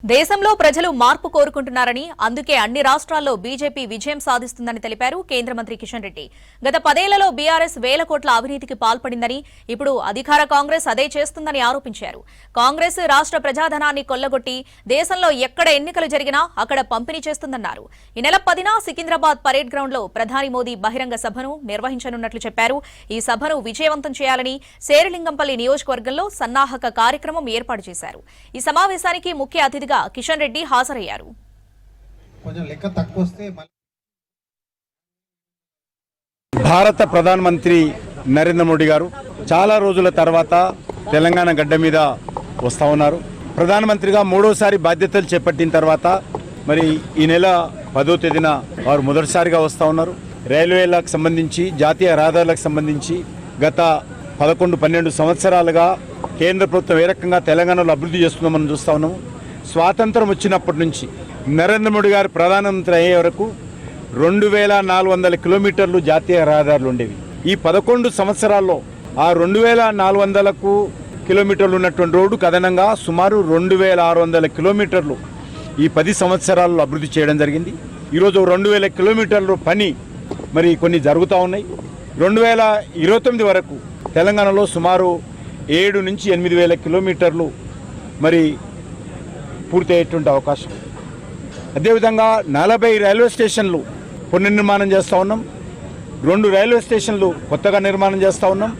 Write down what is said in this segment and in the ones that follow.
దేశంలో ప్రజలు మార్పు కోరుకుంటున్నారని అందుకే అన్ని రాష్ట్రాల్లో బీజేపీ విజయం సాధిస్తుందని తెలిపారు కేంద్ర మంత్రి కిషన్ రెడ్డి. గత 10 ఏళ్లలో బీఆర్ఎస్ వేల కోట్ల అవినీతికి పాల్పడిందని, ఇప్పుడు అధికార కాంగ్రెస్ అదే చేస్తుందని ఆరోపించారు. కాంగ్రెస్ రాష్ట్ర ప్రజాధనాన్ని కొల్లగొట్టి దేశంలో ఎక్కడ ఎన్నికలు జరిగినా అక్కడ పంపిణీ చేస్తుందన్నారు. ఈ నెల 10న సికింద్రాబాద్ పరేడ్ గ్రౌండ్ లో ప్రధాని మోదీ బహిరంగ సభను నిర్వహించనున్నట్లు చెప్పారు. ఈ సభను విజయవంతం చేయాలని శేరిలింగంపల్లి నియోజకవర్గంలో సన్నాహక కార్యక్రమం ఏర్పాటు చేశారు. ఈ సమావేశానికి ముఖ్య అతిథి కిషన్ రెడ్డి హాజరయ్యారు. భారత ప్రధానమంత్రి నరేంద్ర మోడీ గారు చాలా రోజుల తర్వాత తెలంగాణ గడ్డ మీద వస్తా ఉన్నారు. ప్రధానమంత్రిగా మూడోసారి బాధ్యతలు చేపట్టిన తర్వాత మరి ఈ నెల 10వ తేదీన వారు మొదటిసారిగా వస్తా ఉన్నారు. రైల్వేలకు సంబంధించి, జాతీయ రహదారులకు సంబంధించి గత 11-12 సంవత్సరాలుగా కేంద్ర ప్రభుత్వం ఏ రకంగా తెలంగాణలో అభివృద్ధి చేస్తుందో మనం చూస్తా ఉన్నాము. స్వాతంత్రం వచ్చినప్పటి నుంచి నరేంద్ర మోడీ గారు ప్రధానమంత్రి అయ్యే వరకు 2400 కిలోమీటర్లు జాతీయ రహదారులు ఉండేవి. ఈ 11 సంవత్సరాల్లో ఆ 2400 కిలోమీటర్లు ఉన్నటువంటి రోడ్డుకు అదనంగా సుమారు 2600 కిలోమీటర్లు ఈ 10 సంవత్సరాల్లో అభివృద్ధి చేయడం జరిగింది. ఈరోజు 2000 కిలోమీటర్లు పని మరి కొన్ని జరుగుతూ ఉన్నాయి. 2029 వరకు తెలంగాణలో సుమారు 7 నుంచి 8,000 కిలోమీటర్లు మరి పూర్తయ్యేటువంటి అవకాశం. అదేవిధంగా 40 రైల్వే స్టేషన్లు పునర్నిర్మాణం చేస్తూ ఉన్నాం. 2 రైల్వే స్టేషన్లు కొత్తగా నిర్మాణం చేస్తూ ఉన్నాం.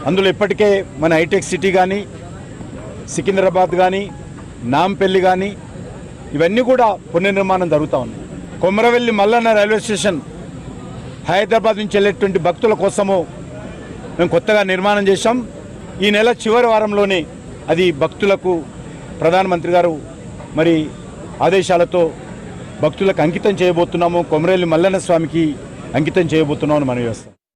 అందులో ఇప్పటికే మన హైటెక్ సిటీ కానీ, సికింద్రాబాద్ కానీ, నాంపల్లి కానీ ఇవన్నీ కూడా పునర్నిర్మాణం జరుగుతూ ఉన్నాయి. కొమరవెల్లి మల్లన్న రైల్వే స్టేషన్ హైదరాబాద్ నుంచి వెళ్ళేటువంటి భక్తుల కోసము మేము కొత్తగా నిర్మాణం చేశాం. ఈ నెల చివరి వారంలోనే అది భక్తులకు ప్రధానమంత్రి గారు మరి ఆదేశాలతో భక్తులకు అంకితం చేయబోతున్నాము. కొమరవెల్లి మల్లన్న స్వామికి అంకితం చేయబోతున్నామని మనం చేస్తాం.